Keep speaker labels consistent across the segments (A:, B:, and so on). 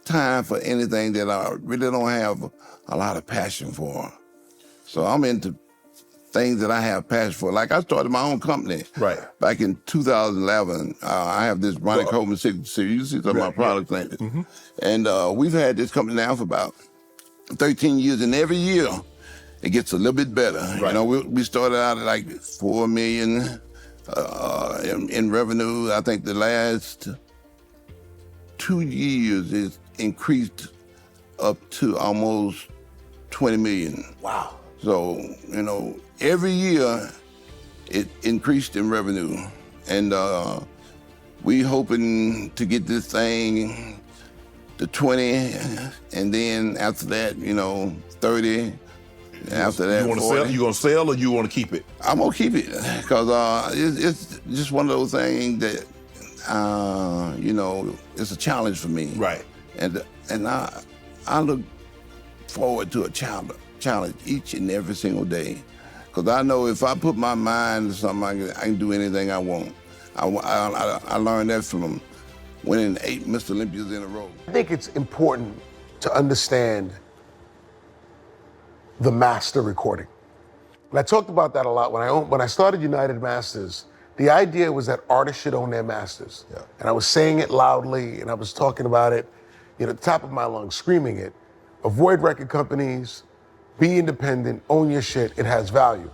A: time for anything that I really don't have a lot of passion for. So I'm into things that I have passion for. Like I started my own company back in 2011. I have this Ronnie Coleman Signature Series. You see some of my products in it. And we've had this company now for about 13 years, and every year it gets a little bit better. You know, we started out at like $4 million in revenue. I think the last 2 years it's increased up to almost 20 million.
B: Wow.
A: So, you know, every year it increased in revenue. And we hoping to get this thing to 20, and then after that, you know, 30. After that,
B: you want to sell? You gonna sell or you want to keep it?
A: I'm gonna keep it because it's just one of those things that you know, it's a challenge for me.
B: Right.
A: And I look forward to a challenge each and every single day, because I know if I put my mind to something, I can do anything I want. I learned that from winning 8 Mr. Olympias in a row.
C: I think it's important to understand the master recording. And I talked about that a lot when I started United Masters. The idea was that artists should own their masters. Yeah. And I was saying it loudly, and I was talking about it, you know, at the top of my lungs, screaming it. Avoid record companies, be independent, own your shit, it has value.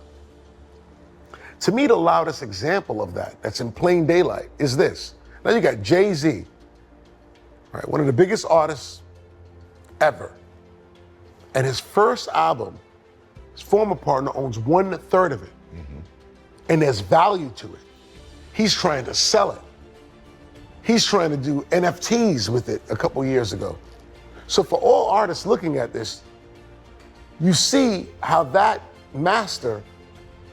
C: To me, the loudest example of that, that's in plain daylight, is this. Now you got Jay-Z, right, one of the biggest artists ever. And his first album, his former partner owns 1/3 of it. And there's value to it. He's trying to sell it. He's trying to do NFTs with it a couple years ago. So for all artists looking at this, you see how that master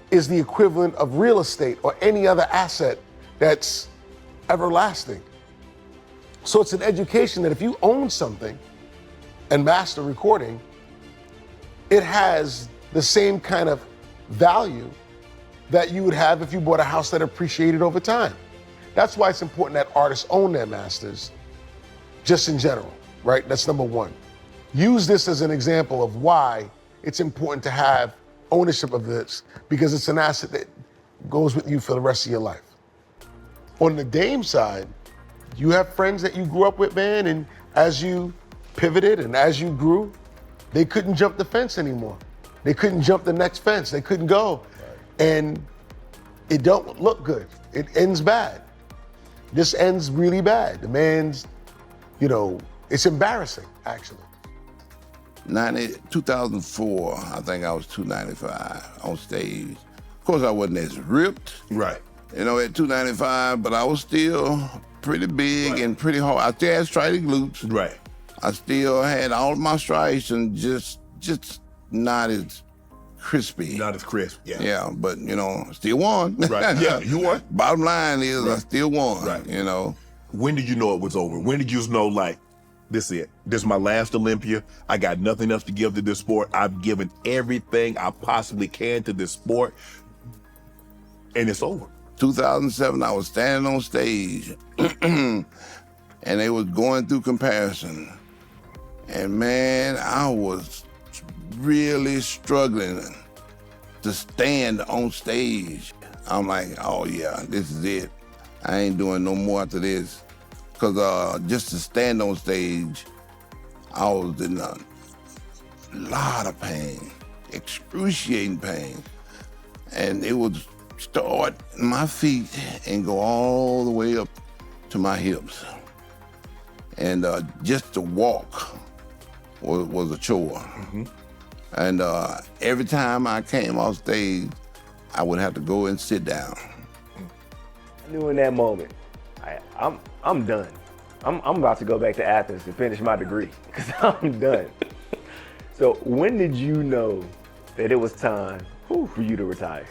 C: is the equivalent of real estate or any other asset that's everlasting. So it's an education that if you own something and master recording, it has the same kind of value that you would have if you bought a house that appreciated over time. That's why it's important that artists own their masters, just in general, right? That's number one. Use this as an example of why it's important to have ownership of this, because it's an asset that goes with you for the rest of your life. On the Dame side, you have friends that you grew up with, man, and as you pivoted and as you grew, they couldn't jump the fence anymore. They couldn't jump the next fence. They couldn't go. And it don't look good. It ends bad. This ends really bad. The man's, you know, it's embarrassing, actually.
A: 2004, I think I was 295 on stage. Of course, I wasn't as ripped,
B: right?
A: You know, at 295, but I was still pretty big and pretty hard. I still had striated glutes.
B: Right.
A: I still had all of my striations, and just not as crispy.
B: Not as crisp, yeah.
A: Yeah, but, you know, still won.
B: Right, yeah, you won.
A: Bottom line is I still won, you know.
B: When did you know it was over? When did you know, like, this is it? This is my last Olympia. I got nothing else to give to this sport. I've given everything I possibly can to this sport, and it's over.
A: 2007, I was standing on stage, and they was going through comparison. And man, I was really struggling to stand on stage. I'm like, oh yeah, this is it. I ain't doing no more after this. Because just to stand on stage, I was in a lot of pain, excruciating pain. And it would start in my feet and go all the way up to my hips. And just to walk was a chore. And every time I came off stage, I would have to go and sit down.
D: I knew in that moment, I'm done. I'm about to go back to Athens to finish my degree, because I'm done. So when did you know that it was time for you to retire?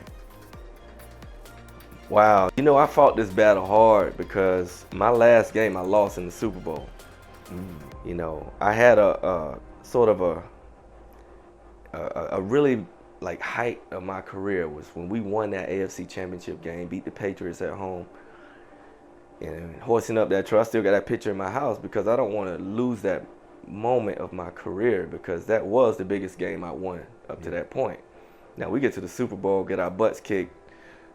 E: Wow, you know, I fought this battle hard because my last game I lost in the Super Bowl. You know, I had a sort of a really like height of my career was when we won that AFC Championship game, beat the Patriots at home, and hoisting up that trophy. I still got that picture in my house because I don't want to lose that moment of my career because that was the biggest game I won up to that point. Now we get to the Super Bowl, get our butts kicked.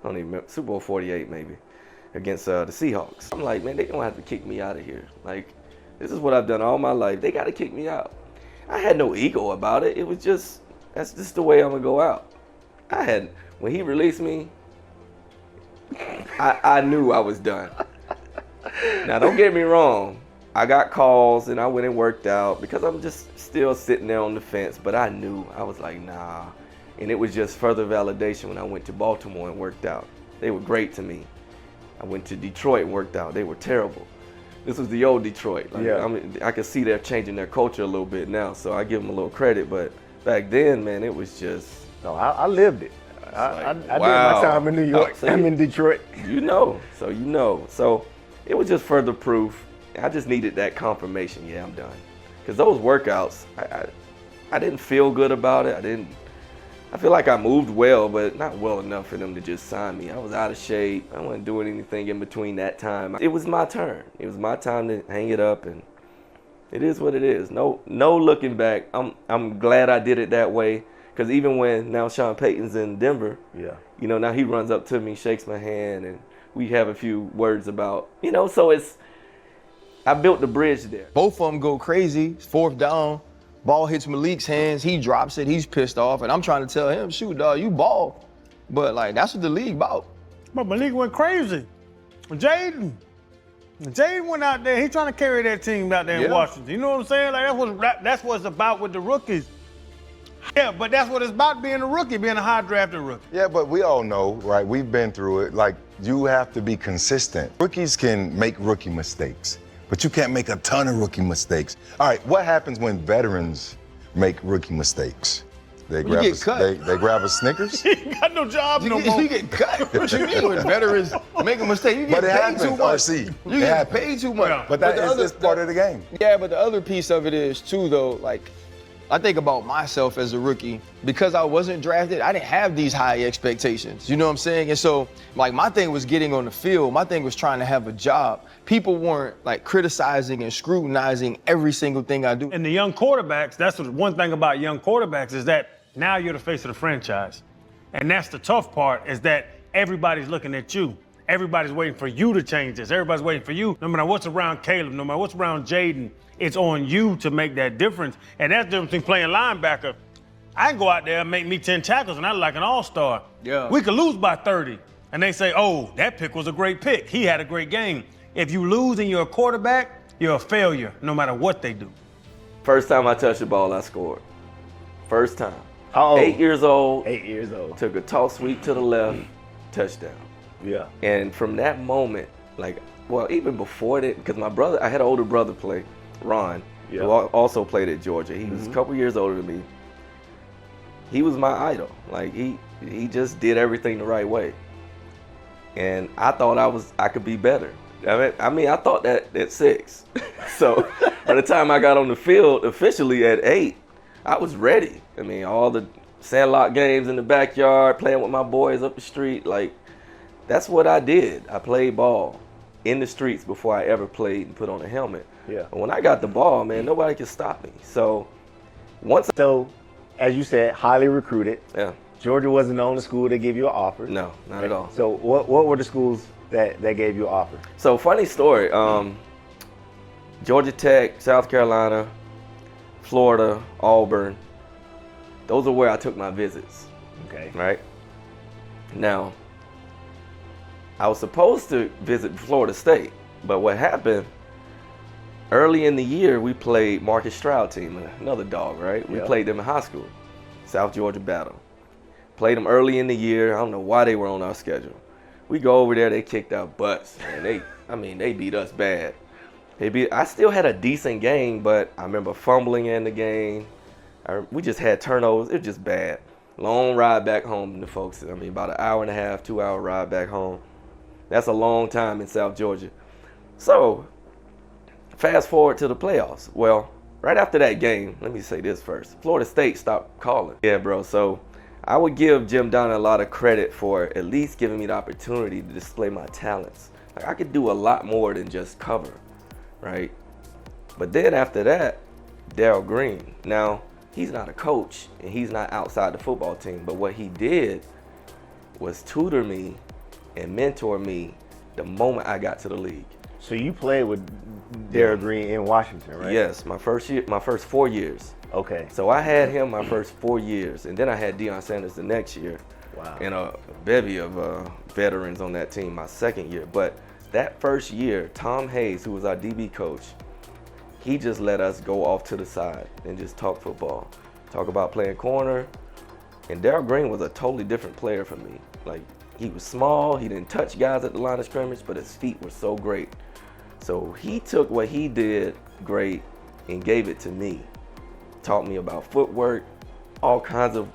E: I don't even remember, Super Bowl 48 maybe, against the Seahawks. I'm like, man, they don't have to kick me out of here. Like, this is what I've done all my life. They got to kick me out. I had no ego about it. It was just, that's just the way I'm gonna go out. When he released me, I knew I was done. Now, don't get me wrong. I got calls and I went and worked out because I'm just still sitting there on the fence, but I knew, I was like, nah. And it was just further validation when I went to Baltimore and worked out. They were great to me. I went to Detroit and worked out. They were terrible. This was the old Detroit. Like,
D: Yeah.
E: I mean, I can see they're changing their culture a little bit now, so I give them a little credit. But back then, man, it was just.
D: No, I lived it. I did my
E: wow.
D: time in New York.
E: So
D: I'm in Detroit.
E: You know. So it was just further proof. I just needed that confirmation. Yeah, I'm done. Because those workouts, I didn't feel good about it. I feel like I moved well, but not well enough for them to just sign me. I was out of shape. I wasn't doing anything in between that time. It was my turn. It was my time to hang it up, and it is what it is. No looking back. I'm glad I did it that way, because even when now Sean Payton's in Denver,
D: Yeah.
E: you know, now he runs up to me, shakes my hand, and we have a few words about, you know, so I built the bridge there.
F: Both of them go crazy. It's 4th down. Ball hits Malik's hands. He drops it. He's pissed off. And I'm trying to tell him, shoot, dog, you ball. But, like, that's what the league about.
G: But Malik went crazy. Jaden went out there. He's trying to carry that team out there in
F: Yeah.
G: Washington. You know what I'm saying? Like, that's what it's about with the rookies. Yeah, but that's what it's about being a rookie, being a high-drafted rookie.
H: Yeah, but we all know, right? We've been through it. Like, you have to be consistent. Rookies can make rookie mistakes, but you can't make a ton of rookie mistakes. All right, what happens when veterans make rookie mistakes? They
F: You get cut.
H: They grab a Snickers?
G: He ain't got no job no
F: You
G: more.
F: get cut. What you mean when veterans make a mistake? You get
H: But it
F: paid
H: happens,
F: too much.
H: RC.
F: You
H: It
F: get
H: happens.
F: paid too much.
G: Yeah.
H: But that
F: the
H: is
F: other-
H: just part of the game.
F: Yeah, but the other piece of it is too, though, like, I think about myself as a rookie. Because I wasn't drafted, I didn't have these high expectations. You know what I'm saying? And so, like, my thing was getting on the field. My thing was trying to have a job. People weren't, like, criticizing and scrutinizing every single thing I do.
G: And the young quarterbacks, that's what one thing about young quarterbacks is that now you're the face of the franchise. And that's the tough part, is that everybody's looking at you. Everybody's waiting for you to change this. Everybody's waiting for you. No matter what's around Caleb, no matter what's around Jaden, it's on you to make that difference. And that's the difference between playing linebacker. I can go out there and make me 10 tackles and I look like an all-star.
F: Yeah.
G: We could lose by 30. And they say, oh, that pick was a great pick. He had a great game. If you lose and you're a quarterback, you're a failure, no matter what they do.
E: First time I touched the ball, I scored. First time.
D: How old?
E: 8 years old.
D: 8 years old.
E: Took a toss sweep to the left, touchdown.
D: Yeah.
E: And from that moment, like, well, even before that, because I had an older brother play, Ron,
D: Yeah.
E: who also played at Georgia. He was a couple years older than me. He was my idol. Like, he just did everything the right way. And I thought I could be better. I mean, I thought that at 6. So by the time I got on the field officially at 8, I was ready. I mean, all the sandlot games in the backyard, playing with my boys up the street, like, that's what I did. I played ball in the streets before I ever played and put on a helmet.
D: Yeah.
E: But when I got the ball, man, nobody could stop me. So
D: So, as you said, highly recruited.
E: yeah,
D: Georgia wasn't the only school that gave you an offer.
E: no, not at all.
D: So what were the schools that gave you an offer?
E: So funny story, Georgia Tech, South Carolina, Florida, Auburn, those are where I took my visits,
D: Okay.
E: right? Now, I was supposed to visit Florida State, but what happened, early in the year, we played Marcus Stroud team, another dog, right? We
D: Yeah.
E: played them in high school, South Georgia Battle. Played them early in the year. I don't know why they were on our schedule. We go over there, they kicked our butts, and they beat us bad. I still had a decent game, but I remember fumbling in the game. We just had turnovers. It was just bad. Long ride back home to folks. I mean, about an hour and a half, 2-hour ride back home. That's a long time in South Georgia. So, fast forward to the playoffs. Well, right after that game, let me say this first. Florida State stopped calling. Yeah, bro. So, I would give Jim Donnan a lot of credit for at least giving me the opportunity to display my talents. Like, I could do a lot more than just cover, right? But then after that, Daryl Green. Now, he's not a coach and he's not outside the football team, but what he did was tutor me and mentor me the moment I got to the league.
D: So you played with Daryl Green in Washington, right?
E: Yes, my first 4 years.
D: Okay.
E: So I had him my first 4 years, and then I had Deion Sanders the next year.
D: Wow.
E: And a bevy of veterans on that team my second year. But that first year, Tom Hayes, who was our DB coach, he just let us go off to the side and just talk football, talk about playing corner. And Daryl Green was a totally different player for me. Like, he was small, he didn't touch guys at the line of scrimmage, but his feet were so great. So he took what he did great and gave it to me. Taught me about footwork, all kinds of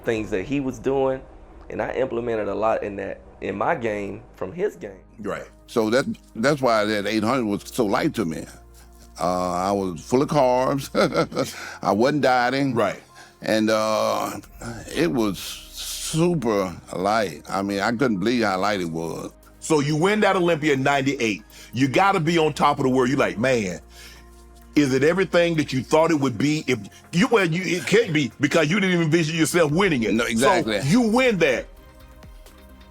E: things that he was doing, and I implemented a lot in my game from his game.
B: Right.
A: So that's why that 800 was so light to me. I was full of carbs. I wasn't dieting.
B: Right.
A: And it was super light. I mean, I couldn't believe how light it was.
B: So you win that Olympia in 98. You got to be on top of the world. You're like, man, is it everything that you thought it would be? If you, well, it can't be because you didn't even envision yourself winning it.
A: No, exactly.
B: So you win that.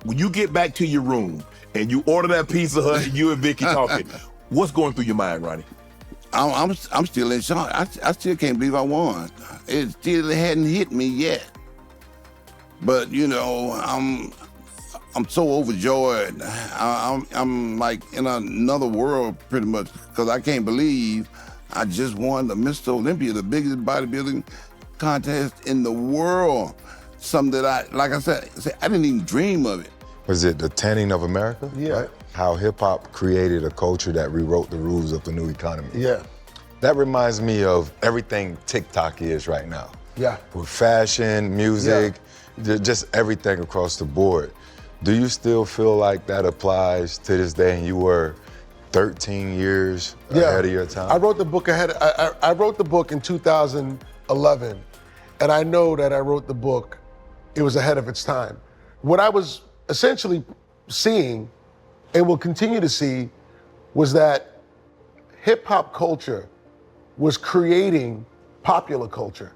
B: When you get back to your room and you order that Pizza Hut and you and Vicky talking, what's going through your mind, Ronnie?
A: I'm still in shock. I still can't believe I won. It still hadn't hit me yet. But you know, I'm so overjoyed. I'm like in another world pretty much because I can't believe I just won the Mr. Olympia, the biggest bodybuilding contest in the world. Something that like I said, I didn't even dream of it.
H: Was it the tanning of America?
C: Yeah.
H: Right? How hip hop created a culture that rewrote the rules of the new economy.
C: Yeah.
H: That reminds me of everything TikTok is right now.
C: Yeah.
H: With fashion, music, just everything across the board. Do you still feel like that applies to this day and you were 13 years ahead of your time?
C: I wrote the book I wrote the book in 2011, and I know that I wrote the book, it was ahead of its time. What I was essentially seeing and will continue to see was that hip hop culture was creating popular culture.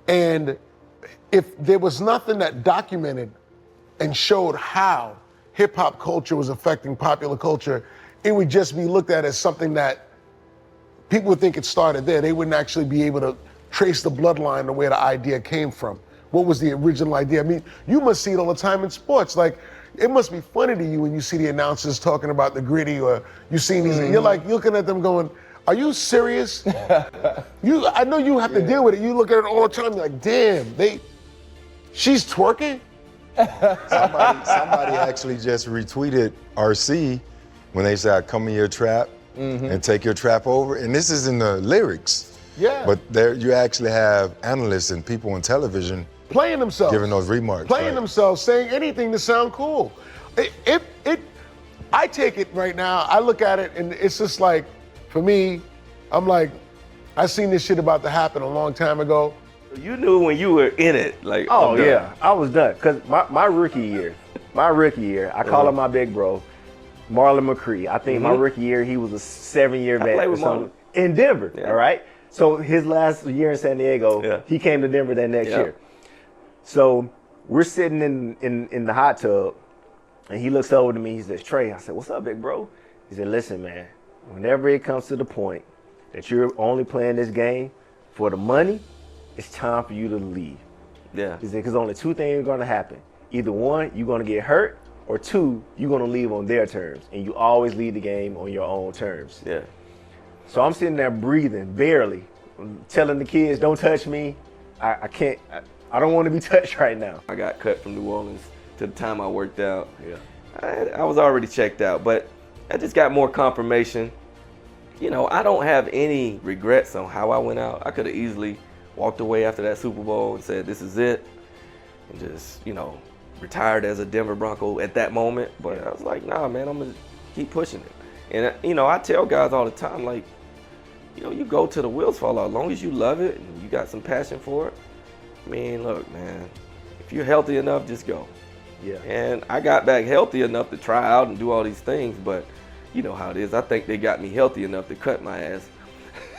C: And if there was nothing that documented and showed how hip hop culture was affecting popular culture, it would just be looked at as something that people would think it started there. They wouldn't actually be able to trace the bloodline of where the idea came from. What was the original idea? I mean, you must see it all the time in sports. Like, it must be funny to you when you see the announcers talking about the gritty, or you see these, you're like looking at them going, are you serious? I know you have to deal with it. You look at it all the time, you're like, damn, she's twerking?
H: Somebody actually just retweeted RC when they said, come in your trap and take your trap over. And this is in the lyrics.
C: Yeah.
H: But there you actually have analysts and people on television
C: Playing themselves.
H: giving those remarks.
C: Playing themselves, saying anything to sound cool. I take it right now, I look at it and it's just like, for me, I'm like, I seen this shit about to happen a long time ago.
E: You knew when you were in it, like,
D: Oh
E: I'm done.
D: yeah, I was done. Cause my rookie year, I call him my big bro, Marlon McCree. I think my rookie year, he was a 7-year vet.
E: played with
D: or something.
E: Marlon.
D: In Denver,
E: Yeah.
D: all right? So his last year in San Diego, he came to Denver that next year. So we're sitting in the hot tub, and he looks over to me, he says, Trey, I said, what's up, big bro? He said, listen, man, whenever it comes to the point that you're only playing this game for the money, it's time for you to leave.
E: Yeah.
D: He said, because only two things are going to happen. Either one, you're going to get hurt, or two, you're going to leave on their terms. And you always leave the game on your own terms.
E: Yeah.
D: So I'm sitting there breathing, barely, telling the kids, don't touch me. I can't, I don't want to be touched right now.
E: I got cut from New Orleans to the time I worked out. Yeah. I was already checked out, but I just got more confirmation. You know, I don't have any regrets on how I went out. I could have easily walked away after that Super Bowl and said, this is it, and just, you know, retired as a Denver Bronco at that moment. But I was like, nah, man, I'm going to keep pushing it. And, you know, I tell guys all the time, like, you know, you go till the wheels fall out. As long as you love it and you got some passion for it, I mean, look, man, if you're healthy enough, just go.
D: Yeah.
E: And I got back healthy enough to try out and do all these things, but you know how it is. I think they got me healthy enough to cut my ass.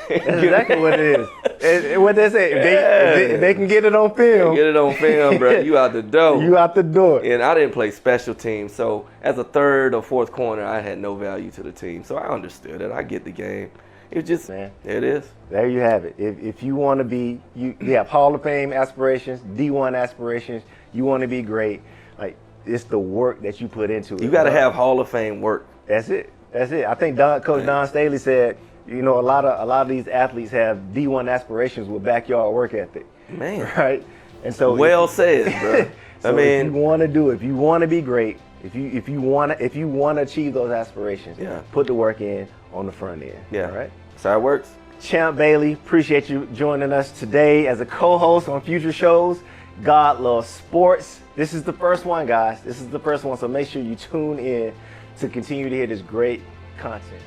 D: That's exactly what it is. What they say, if they can get it on film.
E: Get it on film, bro. You out the door.
D: You out the door.
E: And I didn't play special teams, so as a third or fourth corner, I had no value to the team. So I understood it. I get the game. It's just,
D: Man.
E: it is.
D: There you have it. If you want to be, you have Hall of Fame aspirations, D1 aspirations, you want to be great, like, it's the work that you put into it.
E: You got to have Hall of Fame work.
D: That's it. That's it. I think Coach Don Staley said, you know, a lot of these athletes have D1 aspirations with backyard work ethic.
E: Man.
D: Right? And so
E: Well said, bro.
D: so
E: I mean,
D: if you want to do it, if you want to be great, if you want to achieve those aspirations,
E: Yeah.
D: put the work in on the front end.
E: yeah.
D: All right?
E: That's how it works.
D: Champ Bailey, appreciate you joining us today as a co-host on future shows. God loves sports. This is the first one, guys. This is the first one, so make sure you tune in to continue to hear this great content.